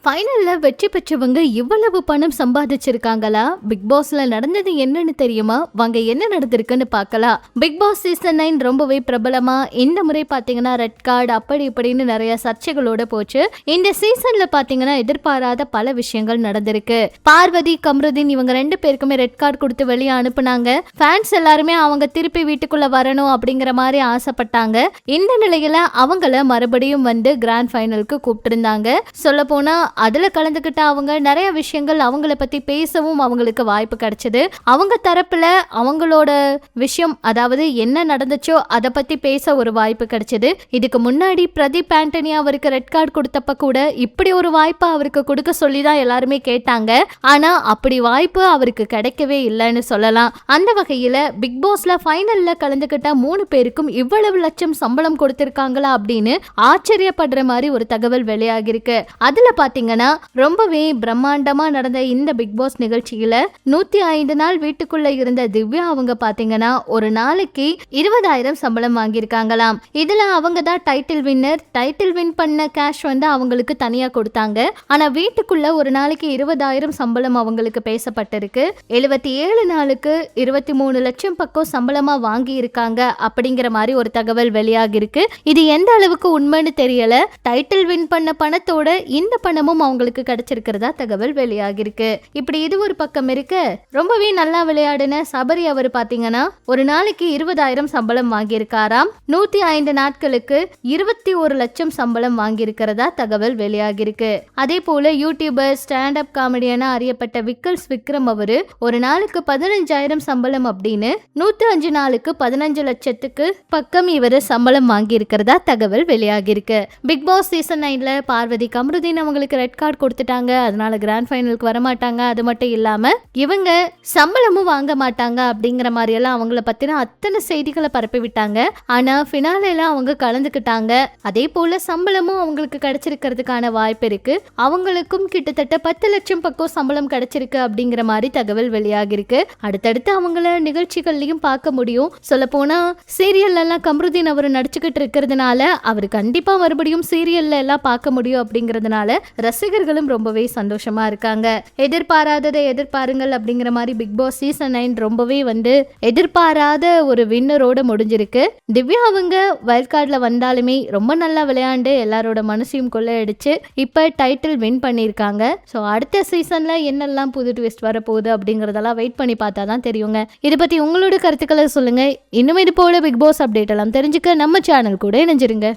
ஃபைனல்ல வெற்றி பெற்றவங்க இவ்வளவு பணம் சம்பாதிச்சிருக்காங்களா? பிக் பாஸ்ல நடந்தது என்னன்னு தெரியுமா? வாங்க என்ன நடந்திருக்குன்னு பார்க்கலாம். பிக் பாஸ் சீசன் 9 ரொம்பவே பிரபலமா இந்த முறை பாத்தீங்கன்னா ரெட் கார்டு அப்படி இப்படின்னு நிறைய சர்ச்சைகளோட போச்சு. இந்த சீசன்ல பாத்தீங்கன்னா எதிர்பாராத பல விஷயங்கள் நடந்திருக்கு. பார்வதி, கம்ருதீன் இவங்க 2 பேருக்குமே ரெட் கார்டு கொடுத்து வெளியே அனுப்புனாங்க. ஃபேன்ஸ் எல்லாருமே அவங்க திருப்பி வீட்டுக்குள்ள வரணும் அப்படிங்கிற மாதிரி ஆசைப்பட்டாங்க. இந்த நிலையில அவங்கள மறுபடியும் கிராண்ட் ஃபைனலுக்கு கூப்பிட்டு இருந்தாங்க. சொல்ல போனா அதுல கலந்துகிட்ட அவங்க நிறைய விஷயங்கள் அவங்கள பத்தி பேசவும் அவங்களுக்கு வாய்ப்பு கிடைச்சது. அவங்க தரப்புல அவங்களோட விஷயம், அதாவது என்ன நடந்துச்சோ அதை பத்தி பேச ஒரு வாய்ப்பு கிடைச்சது. இதுக்கு முன்னாடி பிரதீப் ஆண்டனி அவருக்கு ரெட் கார்டு கொடுத்தப்ப கூட இப்படி ஒரு வாய்ப்பை அவருக்கு கொடுக்க சொல்லிதான் எல்லாருமே கேட்டாங்க. ஆனா அப்படி வாய்ப்பு அவருக்கு கிடைக்கவே இல்லைன்னு சொல்லலாம். அந்த வகையில பிக் பாஸ்ல ஃபைனல்ல கலந்துகிட்ட 3 பேருக்கும் இவ்வளவு லட்சம் சம்பளம் கொடுத்திருக்காங்களா அப்படின்னு ஆச்சரியப்படுற மாதிரி ஒரு தகவல் வெளியாகிருக்கு. அதுல பாத்தீங்கன்னா ரொம்பவே பிரம்மாண்டமா நடந்த இந்த பிக் பாஸ் நிகழ்ச்சியில 105 நாள் வீட்டுக்குள்ள இருந்த திவ்யா அவங்க பாத்தீங்கன்னா ஒரு நாளைக்கு 20,000 சம்பளம் வாங்கியிருக்காங்களாம். இதுல அவங்க தான் டைட்டில் வின்னர். டைட்டில் வின் பண்ண கேஷ் அவங்களுக்கு தனியா கொடுத்தாங்க. ஆனா வீட்டுக்குள்ள ஒரு நாளைக்கு 20,000 சம்பளம் அவங்களுக்கு பேசப்பட்டிருக்கு. 77 நாளுக்கு 23 லட்சம் பக்கம் சம்பளமா வாங்கி இருக்காங்க அப்படிங்கிற மாதிரி ஒரு தகவல் வெளியாகி இருக்கு. இது எந்த அளவுக்கு உண்மைன்னு தெரியல. டைட்டில் வின் பண்ண பணத்தோட இந்த பணமும் அவங்களுக்கு கிடைச்சிருக்கிறதா தகவல் வெளியாகி இருக்கு. இப்படி இது ஒரு பக்கம் இருக்கு. ரொம்பவே நல்லா விளையாடின சபரி அவர் பாத்தீங்கன்னா ஒரு நாளைக்கு 20,000 சம்பளம் வாங்கியிருக்காராம். 105 நாட்களுக்கு 21 லட்சம் சம்பளம் வாங்கியிருக்கிறதா தகவல் வெளியாகி இருக்கு. அதே போல யூடியூபர், ஸ்டாண்ட் அப் காமெடியனா அறியப்பட்ட விக்கல்ஸ் விக்ரம் அவரு ஒரு நாளுக்கு 15,000 சம்பளம் அப்படின்னு 105 நாளுக்கு 15 லட்சத்துக்கு பக்கம் இவர் சம்பளம் வாங்கி இருக்கிறதா தகவல் வெளியாகி இருக்கு. பிக் பாஸ் சீசன் 9ல பார்வதி, கம்ருதீன் அவங்களுக்கு ரெட் கார்டு கொடுத்துட்டாங்க. அதனால கிராண்ட் ஃபைனலுக்கு வரமாட்டாங்க. அது மட்டும் இல்லாம இவங்க சம்பளமும் வாங்க மாட்டாங்க அப்படிங்கிற மாதிரி எல்லாம் அவங்கள பத்தின அத்தனை செய்திகளை பரப்பி விட்டாங்க. ஆனா ஃபினாலேல அவங்க கலந்துக்கிட்டாங்க. அதே போல சம்பளமும் அவங்களுக்கு கிடைச்சிருக்கிறதுக்கான வாய்ப்பு இருக்கு. அவங்களுக்கும் கிட்டத்தட்ட 10 லட்சம் பக்கம் சம்பளம் கிடைச்சிருக்கு அப்படிங்கிற மாதிரி தகவல் வெளியாகி இருக்கு. அடுத்தடுத்து அவங்கள நிகழ்ச்சிகள்லயும் பார்க்க முடியும். சொல்ல போனா சீரியல்ல எல்லாம் கம்ருதீன் அவர் நடிச்சுக்கிட்டு இருக்கிறதுனால அவர் கண்டிப்பா மறுபடியும் சீரியல்ல எல்லாம் பார்க்க முடியும் அப்படிங்கறதுனால ரசிகர்களும் ரொம்பவே சந்தோஷமா இருக்காங்க. எதிர்பாராததை எதிர்பாருங்கள் அப்படிங்கிற மாதிரி பிக் பாஸ் சீசன் 9 ரொம்பவே எதிர்பாராத ஒரு வின்னரோட முடிஞ்சிருக்கு. திவ்யா அவங்க வைல்ட் கார்டுல வந்தாலுமே ரொம்ப நல்லா விளையாண்டு எல்லாரோட மனசையும் கொள்ளையடிச்சு இப்ப டைட்டில் வின் பண்ணியிருக்காங்க. ஸோ அடுத்த சீசன்ல என்னெல்லாம் புது ட்விஸ்ட் வரப்போகுது அப்படிங்கறதெல்லாம் வெயிட் பண்ணி பார்த்தா தான் தெரியுங்க. இதை பத்தி உங்களோட கருத்துக்களை சொல்லுங்க. இன்னும் இது போல பிக் பாஸ் அப்டேட் எல்லாம் தெரிஞ்சுக்க நம்ம சேனல் கூட இணைஞ்சிருங்க.